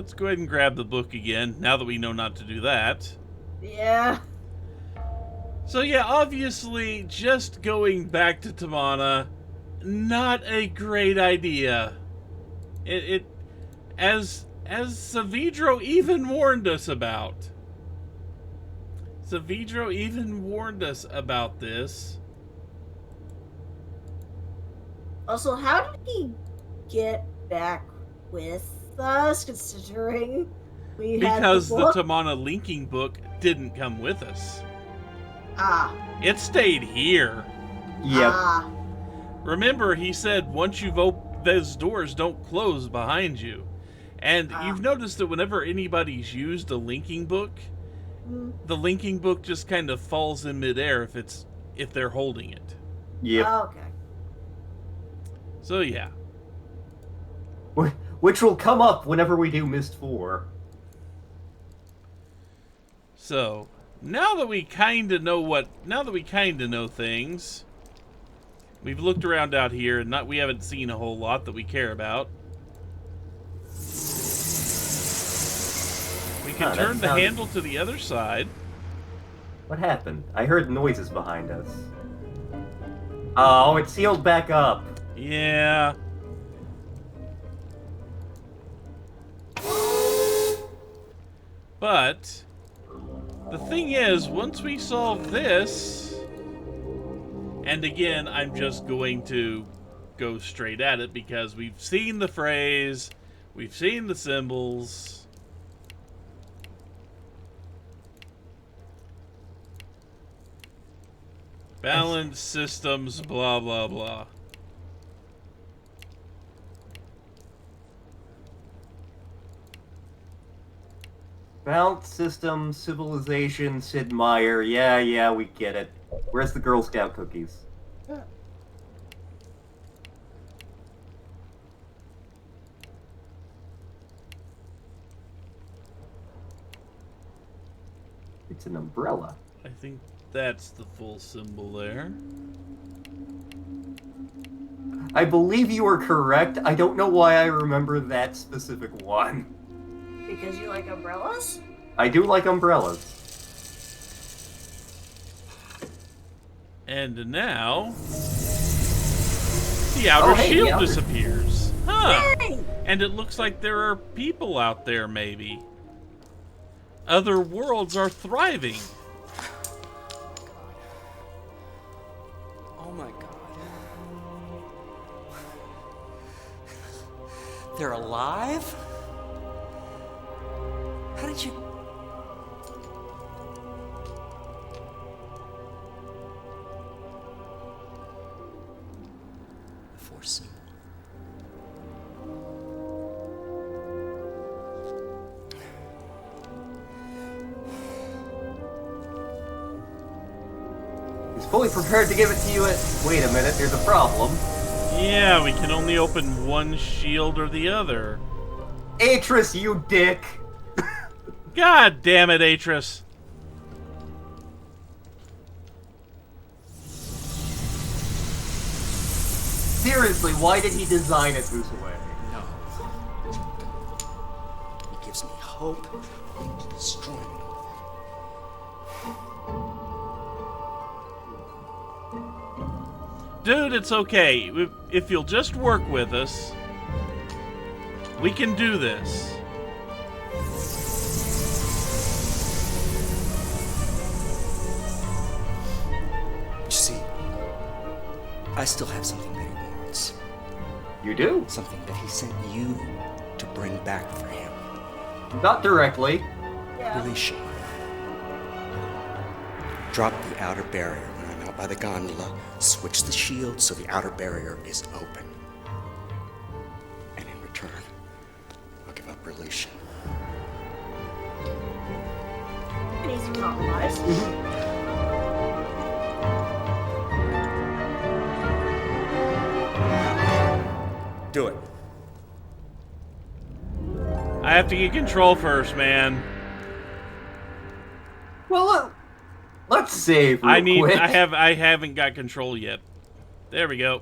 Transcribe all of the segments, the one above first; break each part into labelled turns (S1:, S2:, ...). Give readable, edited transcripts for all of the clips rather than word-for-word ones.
S1: let's go ahead and grab the book again, now that we know not to do that.
S2: Yeah.
S1: So yeah, obviously, just going back to Tamana, not a great idea. As Saavedro even warned us about. Saavedro even warned us about this.
S2: Also, how did he get back with us, considering we
S1: Because
S2: had
S1: the Tamana linking book didn't come with us.
S2: Ah.
S1: It stayed here.
S3: Yep.
S2: Ah.
S1: Remember, he said once you've opened, those doors don't close behind you. And you've noticed that whenever anybody's used a linking book, the linking book just kind of falls in midair if they're holding it.
S3: Yep.
S2: Okay.
S1: So yeah.
S3: Which will come up whenever we do Myst 4.
S1: So, now that we kind of know things, we've looked around out here and we haven't seen a whole lot that we care about. We can turn the handle to the other side.
S3: What happened? I heard noises behind us. Oh, it's sealed back up.
S1: Yeah. But the thing is, once we solve this, and again, I'm just going to go straight at it because we've seen the phrase, we've seen the symbols. Balance systems, blah, blah, blah.
S3: Balance system, civilization, Sid Meier. Yeah, we get it. Where's the Girl Scout cookies? It's an umbrella.
S1: I think that's the full symbol there.
S3: I believe you are correct. I don't know why I remember that specific one.
S2: Because you like umbrellas?
S3: I do like umbrellas.
S1: And now, the outer shield disappears. Huh.
S2: Yay!
S1: And it looks like there are people out there, maybe. Other worlds are thriving.
S4: Oh my god. They're alive? How did you... The Force symbol.
S3: He's fully prepared to give it to you at... Wait a minute, there's a problem.
S1: Yeah, we can only open one shield or the other.
S3: Atris, you dick!
S1: God damn it, Atris.
S3: Seriously, why did he design it this way?
S4: No. He gives me hope and destroy me.
S1: Dude, it's okay. If you'll just work with us, we can do this.
S4: You see, I still have something that he wants.
S3: You do?
S4: Something that he sent you to bring back for him.
S3: Not directly.
S2: Yeah.
S4: Alicia. Drop the outer barrier when I'm out by the gondola. Switch the shield so the outer barrier is open. And in return, I'll give up relation.
S2: An easy compromise.
S4: Do it.
S1: I have to get control first, man.
S3: Well, let's save real quick.
S1: I haven't got control yet. There we go.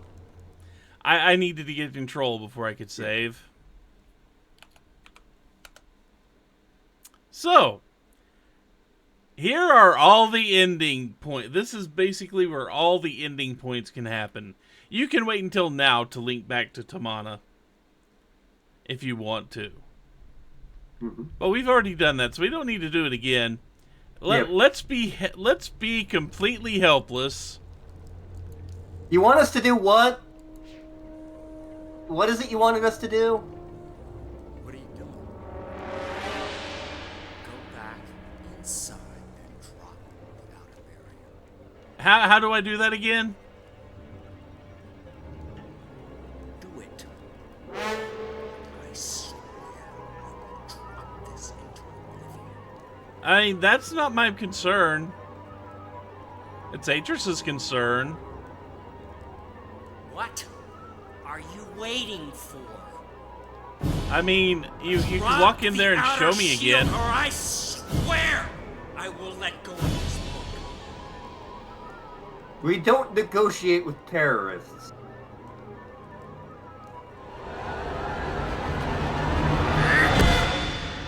S1: I needed to get control before I could save. So, here are all the ending points. This is basically where all the ending points can happen. You can wait until now to link back to Tamana, if you want to. But we've already done that, so we don't need to do it again. Let's be completely helpless.
S3: You want us to do what? What is it you wanted us to do?
S4: What are you doing? Go back inside and drop the outer barrier.
S1: How do I do that again?
S4: Do it. I swear I will drop this into oblivion.
S1: I mean, that's not my concern. It's Atris's concern.
S5: What are you waiting for?
S1: I mean, you can walk in there and show me again.
S5: Or I swear I will let go of this book.
S3: We don't negotiate with terrorists.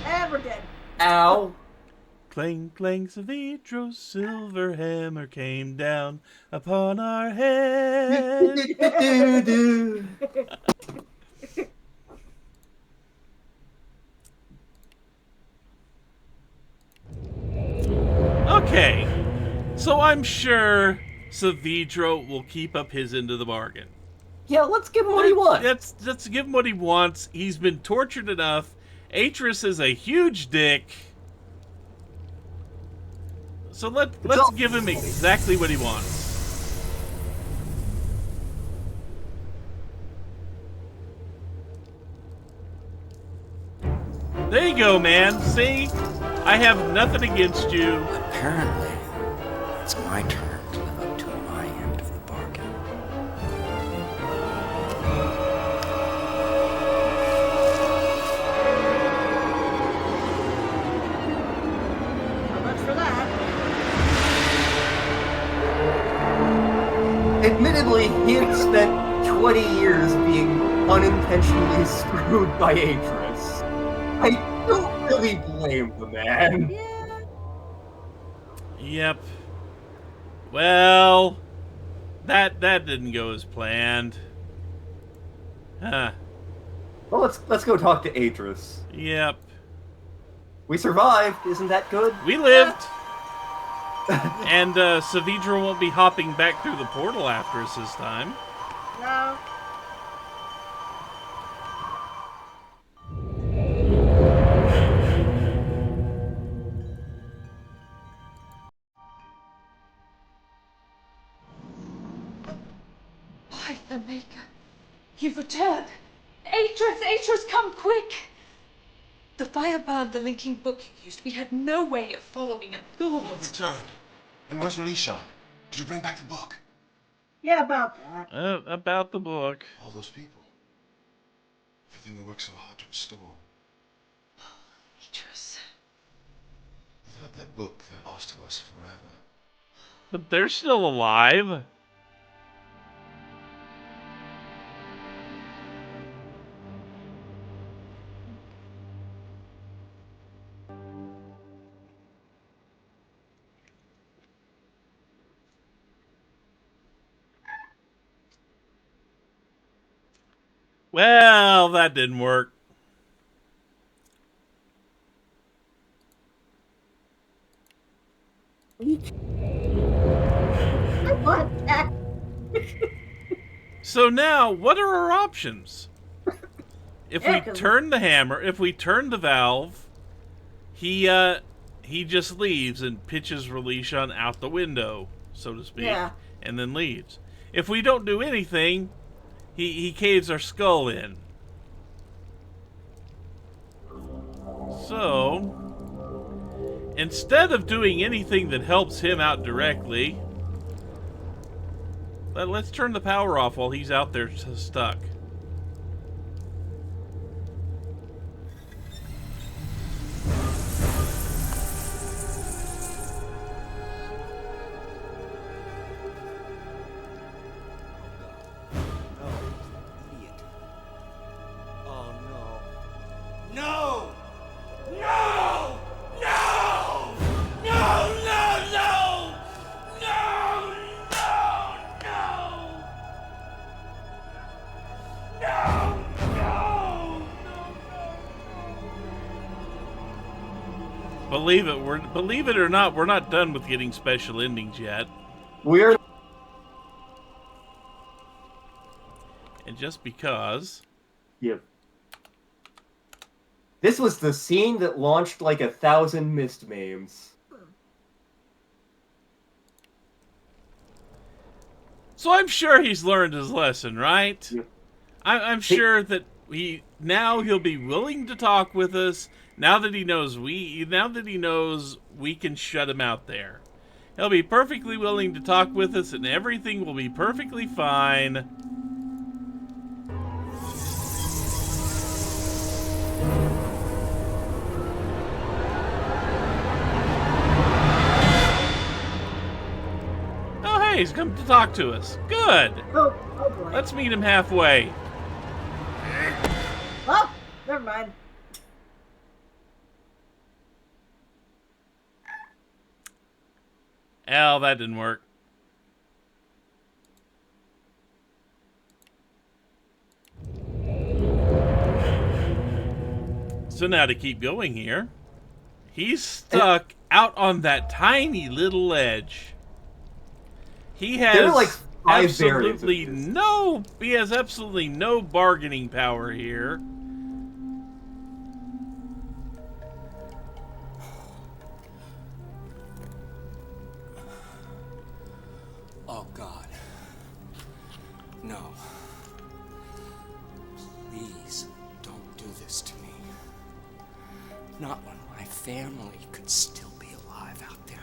S2: And we're dead.
S3: Ow.
S1: Clang, clang, Saavedro's silver hammer came down upon our head. Okay, so I'm sure Saavedro will keep up his end of the bargain.
S3: Yeah, let's give him what he wants.
S1: Let's give him what he wants. He's been tortured enough. Atris is a huge dick. So let's give him exactly what he wants. There you go, man. See? I have nothing against you.
S4: Apparently, it's my turn to live up to my end of the bargain.
S2: How much for that?
S3: Admittedly, he had spent 20 years being unintentionally screwed by Atris. I don't really blame the man.
S2: Yeah.
S1: Yep. Well, that didn't go as planned. Huh.
S3: Well, let's go talk to Atris.
S1: Yep.
S3: We survived, isn't that good?
S1: We lived. And Saavedro won't be hopping back through the portal after us this time.
S2: No.
S6: Why, the Maker, you've returned. Atris, come quick. The fire burned the linking book you used. We had no way of following it. Go.
S7: Returned. And where's Relisha? Did you bring back the book?
S2: Yeah, about that.
S1: About the book.
S7: All those people. Everything we worked so hard to restore.
S6: Atris.
S7: Without that book, they're lost to us forever.
S1: But they're still alive. Well, that didn't work.
S2: I want that.
S1: So now, what are our options? If
S2: Yeah,
S1: we
S2: 'cause-
S1: turn the hammer, if we turn the valve, he just leaves and pitches Relishan out the window, so to speak,
S2: Yeah.
S1: and then leaves. If we don't do anything, he caves our skull in. So, instead of doing anything that helps him out directly, let's turn the power off while he's out there stuck.
S5: Idiot. Oh no. No! No! No!
S1: believe it or not, we're not done with getting special endings yet.
S3: We're
S1: And just because...
S3: Yep. This was the scene that launched like 1,000 Myst memes.
S1: So I'm sure he's learned his lesson, right?
S3: Yep.
S1: I'm sure that he'll be willing to talk with us now that he knows we can shut him out there. He'll be perfectly willing to talk with us, and everything will be perfectly fine. Oh, hey, he's come to talk to us. Good.
S2: Oh boy.
S1: Let's meet him halfway.
S2: Oh, never mind.
S1: Oh, that didn't work. So now to keep going here, he's stuck out on that tiny little ledge. He
S3: There are
S1: has
S3: like 5 variants of
S1: absolutely
S3: this.
S1: he has absolutely no bargaining power here.
S4: Oh, God. No. Please don't do this to me. Not when my family could still be alive out there.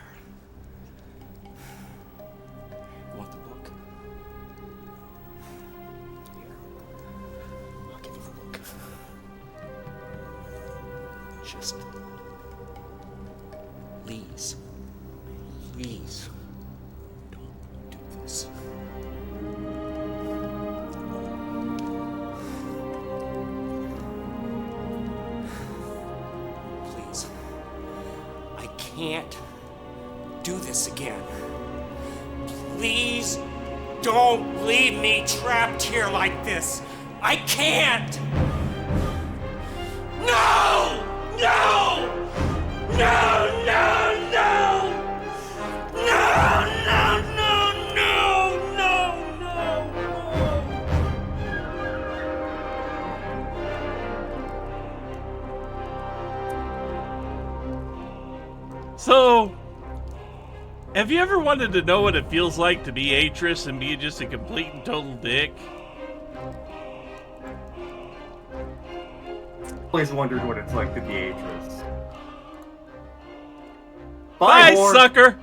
S4: You want the book? Here. I'll give you the book. Just... please. Please. Don't do this. Please. I can't do this again. Please don't leave me trapped here like this. I can't! No! No! No, no, no! No, no, no, no, no, no,
S1: So, have you ever wanted to know what it feels like to be Atris and be just a complete and total dick?
S3: Always wondered what it's like to be Atris.
S1: Bye,
S3: Whore.
S1: sucker!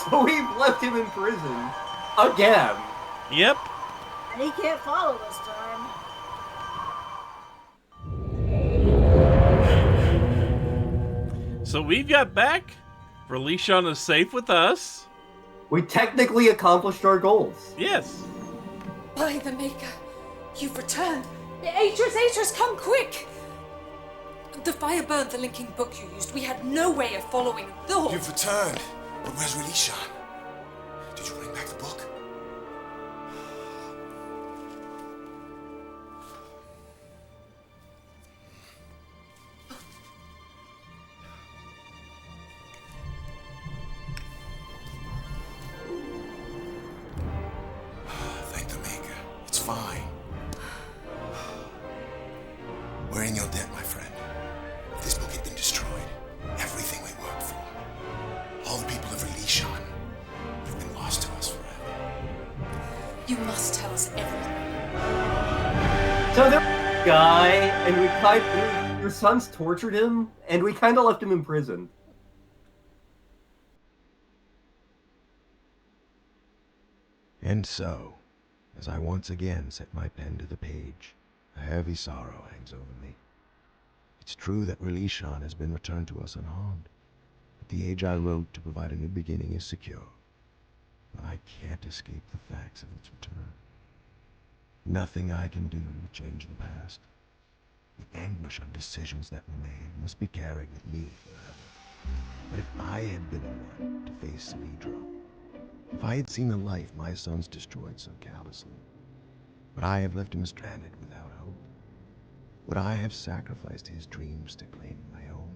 S3: So we've left him in prison. Again.
S1: Yep.
S2: And he can't follow this time.
S1: So we've got back. Relishon is safe with us.
S3: We technically accomplished our goals.
S1: Yes.
S6: By the Maker, you've returned. Atris, come quick! The fire burned the linking book you used. We had no way of following the...
S7: You've returned. But where's Relishon? Did you bring back the book? Thank the Maker. It's fine. We're in your debt, my friend. If this book had been destroyed, everything we worked for, all the people of Relishon, have been lost to us forever.
S6: You must tell us everything.
S3: So there was a guy, and your sons tortured him, and we kind of left him in prison.
S8: And so, as I once again set my pen to the page, a heavy sorrow hangs over me. It's true that Relishon has been returned to us unharmed, but the age I wrote to provide a new beginning is secure. But I can't escape the facts of its return. Nothing I can do will change the past. The anguish of decisions that were made must be carried with me forever. But if I had been the one to face Saavedro, if I had seen the life my sons destroyed so callously, would I have left him stranded without hope? Would I have sacrificed his dreams to claim my own?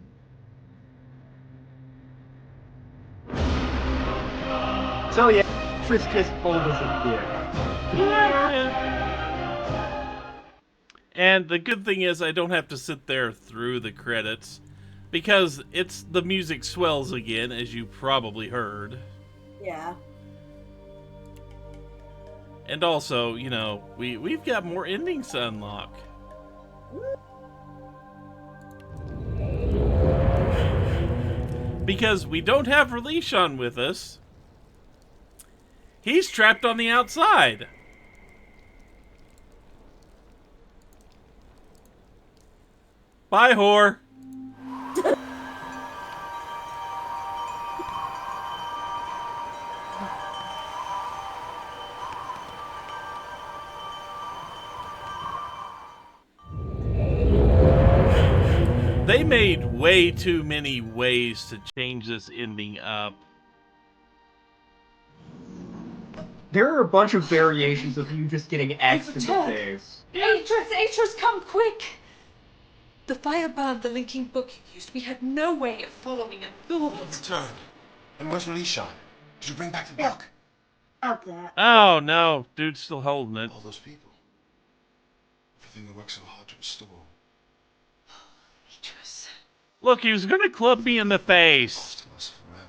S3: So yeah, Triss just pulled us a
S1: And the good thing is I don't have to sit there through the credits, because the music swells again, as you probably heard.
S2: Yeah.
S1: And also, you know, we've got more endings to unlock. Because we don't have Relishon with us. He's trapped on the outside. Bye, whore. They made way too many ways to change this ending up.
S3: There are a bunch of variations of you just getting X'd in the face.
S6: Atros, come quick! The firebound the linking book used, we had no way of following it.
S7: Return. And where's Relishon? Did you bring back the book?
S2: Out that.
S1: Oh no, dude's still holding it.
S7: All those people. Everything we worked so hard to restore.
S6: Atros.
S1: Look, he was gonna club me in the face.
S7: Lost to us forever.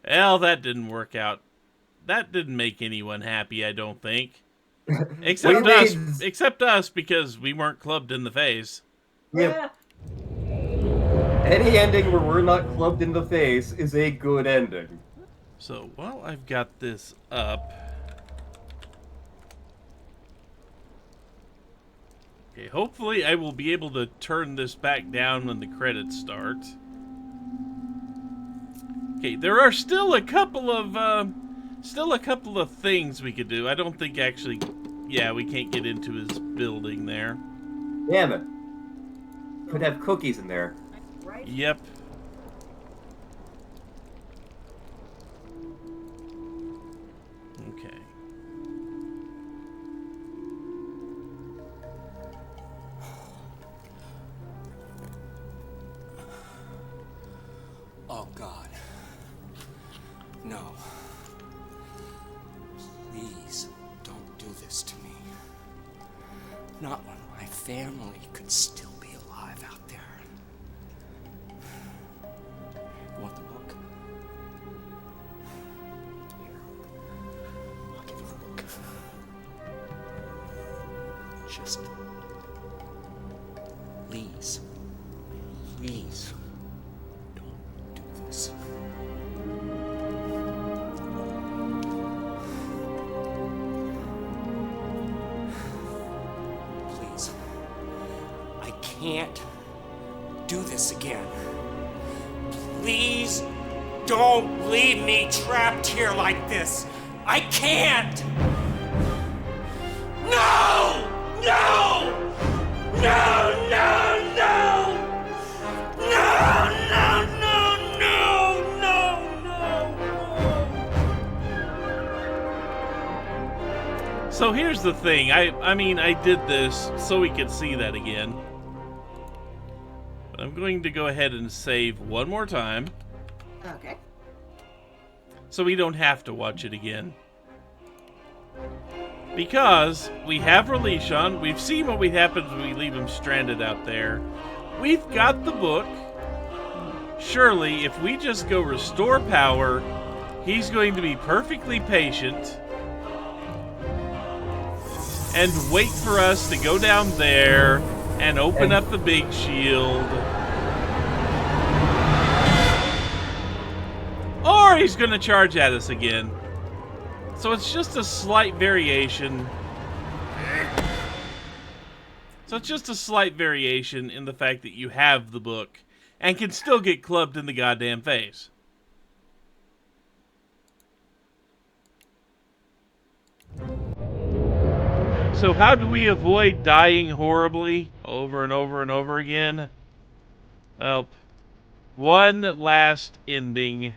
S1: Well, that didn't work out. That didn't make anyone happy, I don't think. Except us. Except us, because we weren't clubbed in the face.
S3: Yep. Any ending where we're not clubbed in the face is a good ending.
S1: So, while I've got this up... Okay, hopefully I will be able to turn this back down when the credits start. Okay, there are still a couple of things we could do. I don't think actually... Yeah, we can't get into his building there.
S3: Damn it. Could have cookies in there.
S2: Right?
S1: Yep. Okay.
S4: Oh, God. No. Please, don't do this to me. Not when my family could still be alive out there. You want the book? Here. I'll give you the book. Just... Please. Please. Don't do this. Please. I can't do this again. Please don't leave me trapped here like this. I can't! No! No! No, no, no! No, no, no, no, no, no!
S1: So here's the thing. I mean, I did this so we could see that again. But I'm going to go ahead and save one more time.
S2: Okay.
S1: So we don't have to watch it again. Because we have Relishon, we've seen what happens when we leave him stranded out there. We've got the book. Surely, if we just go restore power, he's going to be perfectly patient and wait for us to go down there and open up the big shield. Or he's going to charge at us again. So it's just a slight variation. So it's just a slight variation in the fact that you have the book and can still get clubbed in the goddamn face. So how do we avoid dying horribly over and over and over again? Well, one last ending.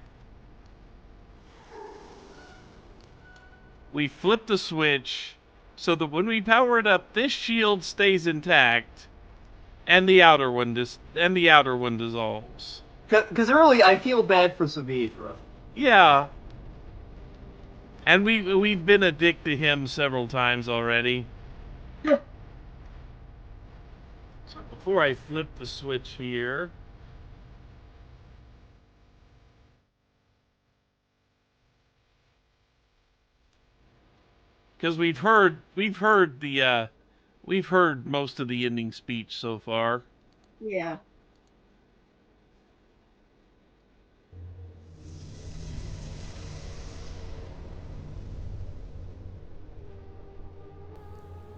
S1: We flip the switch so that when we power it up, this shield stays intact, and the outer one dissolves.
S3: Because really, I feel bad for Saavedro.
S1: Yeah. And we've been a dick to him several times already. So before I flip the switch here, because we've heard most of the ending speech so far.
S2: Yeah.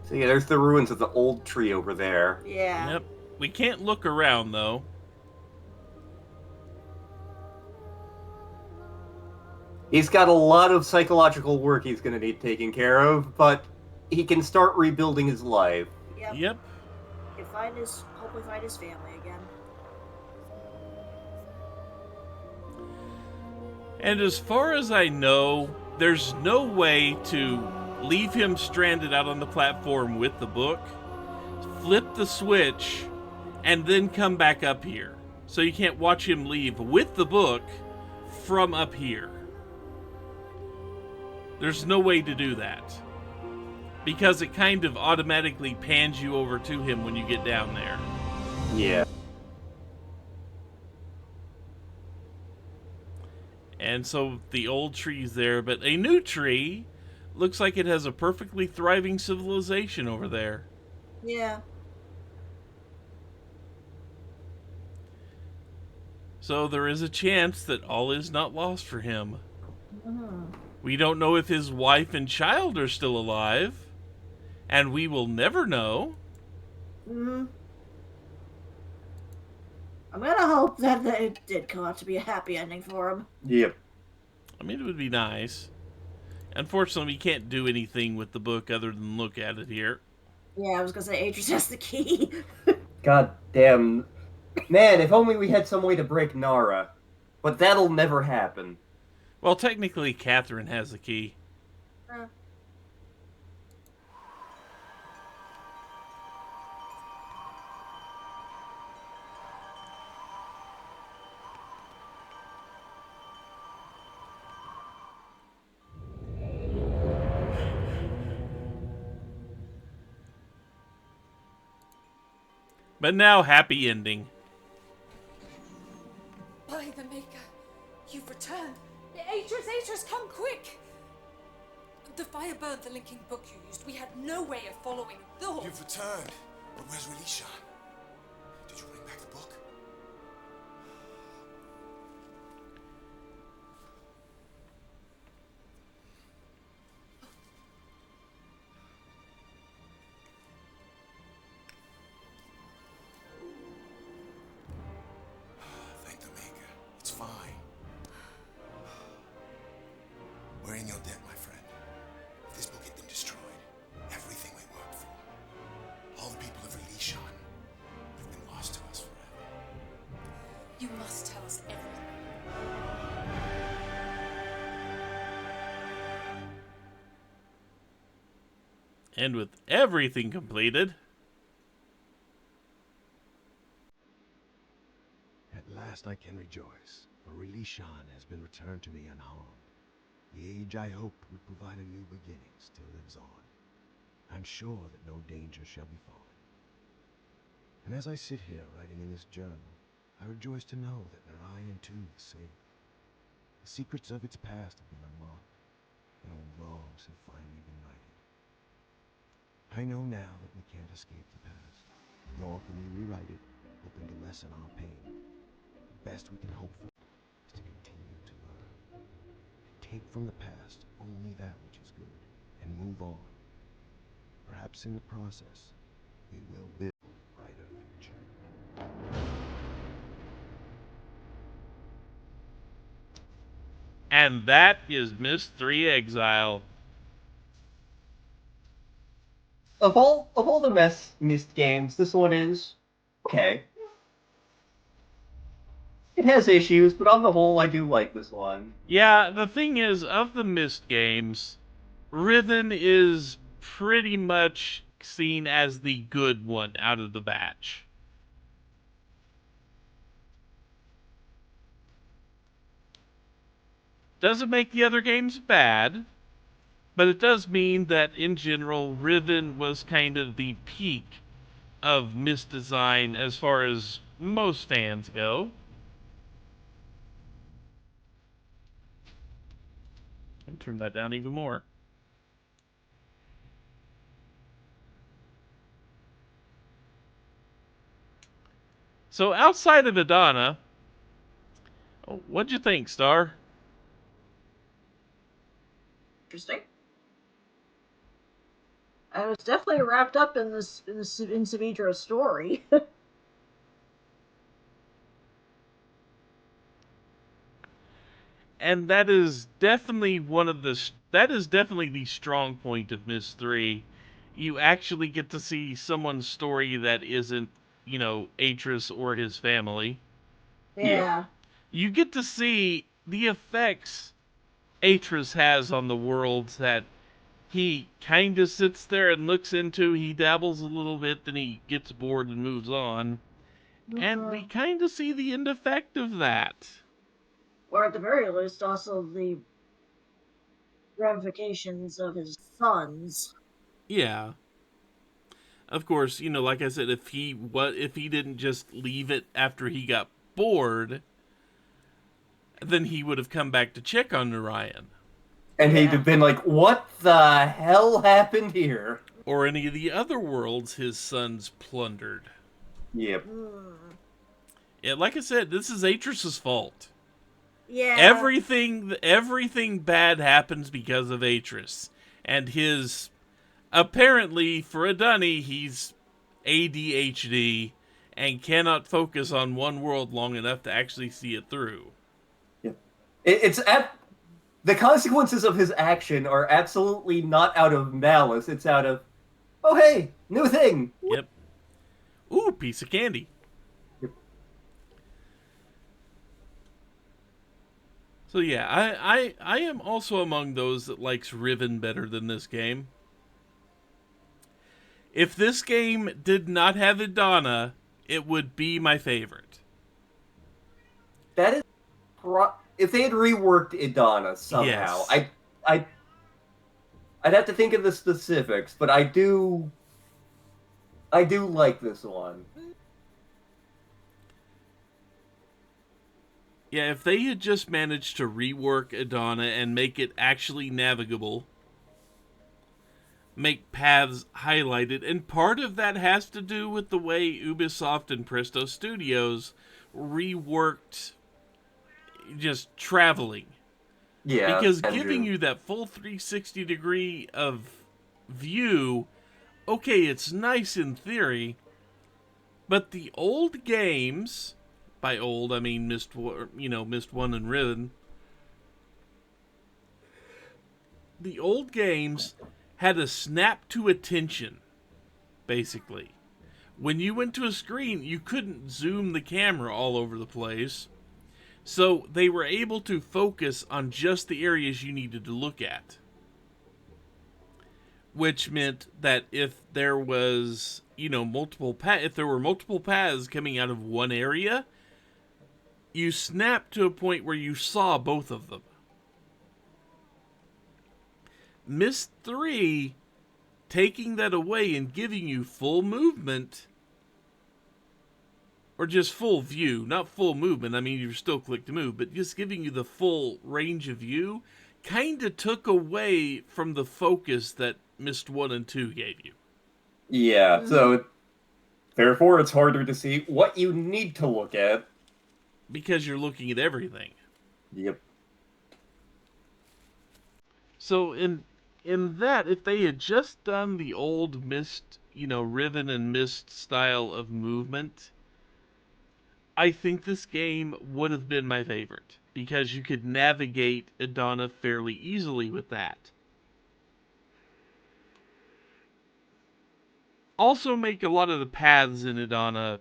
S3: So yeah, there's the ruins of the old tree over there.
S2: Yeah.
S1: Yep. We can't look around though.
S3: He's got a lot of psychological work he's going to need taken care of, but he can start rebuilding his life.
S2: Yep.
S1: Yep.
S2: Hopefully find his family again.
S1: And as far as I know, there's no way to leave him stranded out on the platform with the book, flip the switch, and then come back up here. So you can't watch him leave with the book from up here. There's no way to do that. Because it kind of automatically pans you over to him when you get down there.
S3: Yeah.
S1: And so the old tree's there, but a new tree looks like it has a perfectly thriving civilization over there.
S2: Yeah.
S1: So there is a chance that all is not lost for him.
S2: Mm-hmm.
S1: We don't know if his wife and child are still alive, and we will never know.
S2: Mm-hmm. I'm gonna hope that it did come out to be a happy ending for him.
S3: Yep.
S1: I mean, it would be nice. Unfortunately, we can't do anything with the book other than look at it here.
S2: Yeah, I was gonna say Atreus has the key.
S3: God damn. Man, if only we had some way to break Nara. But that'll never happen.
S1: Well, technically, Catherine has the key. But now, happy ending.
S6: By the Maker, you've returned. Atreus, come quick! The fire burned the linking book you used. We had no way of following the horse.
S7: You've returned. But where's Relishan? Did you bring back the book? Thank the Maker. It's fine. We're in your debt, my friend. If this book had been destroyed, everything we worked for, all the people of Relishan, have been lost to us forever.
S6: You must tell us everything.
S1: And with everything completed,
S8: At last I can rejoice, for Relishan has been returned to me unharmed. The age I hoped would provide a new beginning still lives on. I'm sure that no danger shall befall it. And as I sit here writing in this journal, I rejoice to know that NARYAN too is safe. The secrets of its past have been unlocked, and old wrongs have finally been righted. I know now that we can't escape the past, nor can we rewrite it, hoping to lessen our pain. The best we can hope for is to continue to learn, and take from the past only that which is good, and move on. Perhaps in the process, we will build a brighter future.
S1: and that is Myst 3 Exile.
S3: of all the Myst games, this one is okay. It has issues, but on the whole, I do like this one.
S1: Yeah, the thing is, of the Myst games, Riven is pretty much seen as the good one out of the batch. Doesn't make the other games bad, but it does mean that, in general, Riven was kind of the peak of Myst design as far as most fans go. I'll turn that down even more. So outside of Adana, what'd you think, Star?
S2: Interesting. I was definitely wrapped up in Saavedro's story.
S1: And that is definitely the strong point of Myst 3. You actually get to see someone's story that isn't, Atris or his family.
S2: Yeah.
S1: You get to see the effects Atris has on the worlds that he kind of sits there and looks into. He dabbles a little bit, then he gets bored and moves on. And we kind of see the end effect of that.
S2: Or at the very least, also the ramifications of his sons.
S1: Yeah. Of course, like I said, if he didn't just leave it after he got bored, then he would have come back to check on NARYAN.
S3: And he'd have been like, what the hell happened here?
S1: Or any of the other worlds his sons plundered.
S3: Yep.
S1: Yeah, like I said, this is Atris's fault.
S2: Yeah.
S1: Everything bad happens because of Atris. And his... Apparently, for a dunny, he's ADHD and cannot focus on one world long enough to actually see it through.
S3: Yep. The consequences of his action are absolutely not out of malice. It's out of, oh hey, new thing.
S1: Yep. Ooh, piece of candy.
S3: Yep.
S1: So yeah, I am also among those that likes Riven better than this game. If this game did not have Adana, it would be my favorite.
S3: That is, if they had reworked Adana somehow,
S1: Yes.
S3: I'd have to think of the specifics, but I do like this one.
S1: Yeah, if they had just managed to rework Adana and make it actually navigable, make paths highlighted, and part of that has to do with the way Ubisoft and Presto Studios reworked just traveling.
S3: Yeah,
S1: because giving you that full 360 degree of view, okay, it's nice in theory, but the old games, by old I mean Myst 1 and Riven, the old games had a snap to attention, basically. When you went to a screen, you couldn't zoom the camera all over the place. So they were able to focus on just the areas you needed to look at. Which meant that if there was, if there were multiple paths coming out of one area, you snapped to a point where you saw both of them. Myst 3, taking that away and giving you full movement, or just full view, not full movement, I mean you still click to move, but just giving you the full range of view, kind of took away from the focus that Myst 1 and 2 gave you.
S3: Yeah, so therefore it's harder to see what you need to look at.
S1: Because you're looking at everything.
S3: Yep.
S1: So in that, if they had just done the old Myst, Riven and Myst style of movement, I think this game would have been my favorite. Because you could navigate Adana fairly easily with that. Also make a lot of the paths in it on a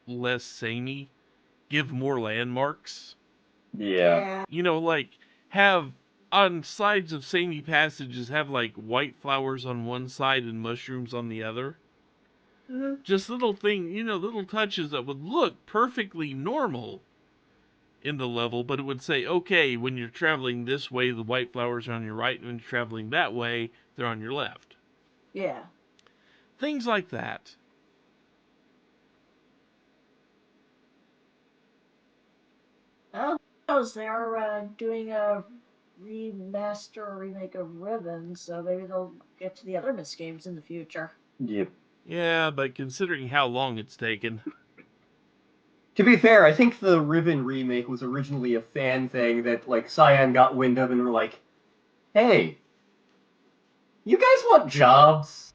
S1: less samey. Give more landmarks.
S3: Yeah.
S1: You know, like, have on sides of samey passages, have, like, white flowers on one side and mushrooms on the other. Just little little touches that would look perfectly normal in the level, but it would say, okay, when you're traveling this way, the white flowers are on your right, and when you're traveling that way, they're on your left.
S2: Yeah.
S1: Things like that.
S2: Well, who knows? They are doing a remaster or remake of Ribbon, so maybe they'll get to the other Myst games in the future.
S3: Yep.
S1: Yeah, but considering how long it's taken.
S3: To be fair, I think the Ribbon remake was originally a fan thing that, like, Cyan got wind of and were like, hey, you guys want jobs?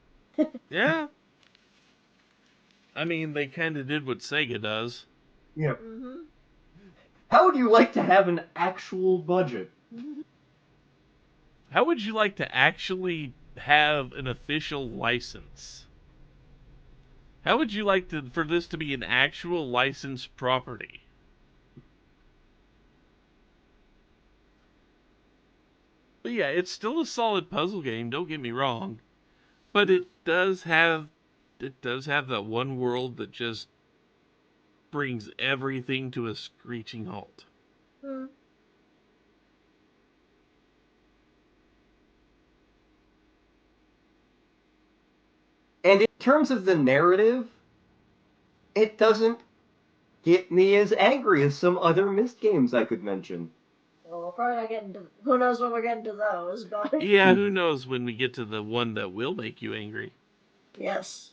S1: Yeah. I mean, they kind of did what Sega does.
S3: Yeah.
S2: Mm-hmm.
S3: How would you like to have an actual budget?
S1: How would you like to actually have an official license? How would you like for this to be an actual licensed property? But yeah, it's still a solid puzzle game, don't get me wrong. But it does have that one world that just brings everything to a screeching halt.
S3: And in terms of the narrative, it doesn't get me as angry as some other Myst games I could mention.
S2: Well, we're probably not getting to. Who knows when we're getting to those, but.
S1: Yeah, who knows when we get to the one that will make you angry.
S2: Yes.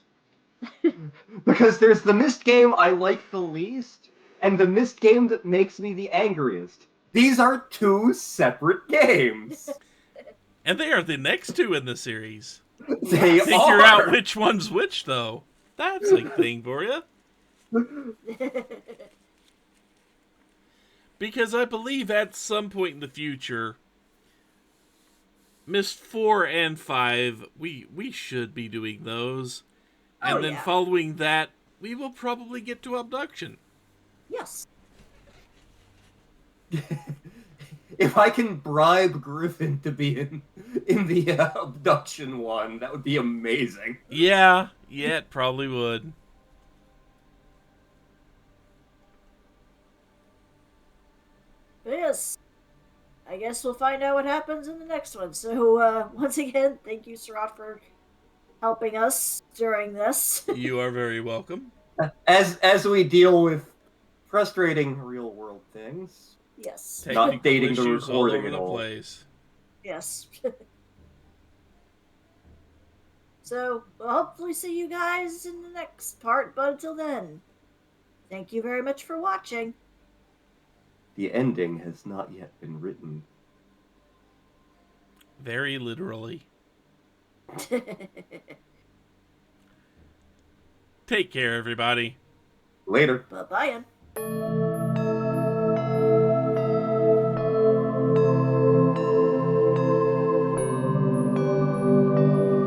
S3: Because there's the Myst game I like the least, and the Myst game that makes me the angriest. These are two separate games.
S1: And they are the next two in the series.
S3: They
S1: Figure
S3: are.
S1: out which one's which, though. That's a thing for you. Because I believe at some point in the future, Myst 4 and 5, we should be doing those. And then following that, we will probably get to Abduction.
S2: Yes.
S3: If I can bribe Griffin to be in the Abduction one, that would be amazing.
S1: Yeah, it probably would.
S2: Yes. I guess we'll find out what happens in the next one. So, once again, thank you, Surat, for helping us during this.
S1: You are very welcome.
S3: As we deal with frustrating real world things.
S2: Yes.
S3: Not dating the
S1: Issues all
S3: recording
S1: over
S3: at
S1: the
S3: all.
S1: place.
S2: Yes. So, we'll hopefully see you guys in the next part, but until then, thank you very much for watching.
S3: The ending has not yet been written.
S1: Very literally. Take care, everybody.
S3: Later.
S2: Bye-bye.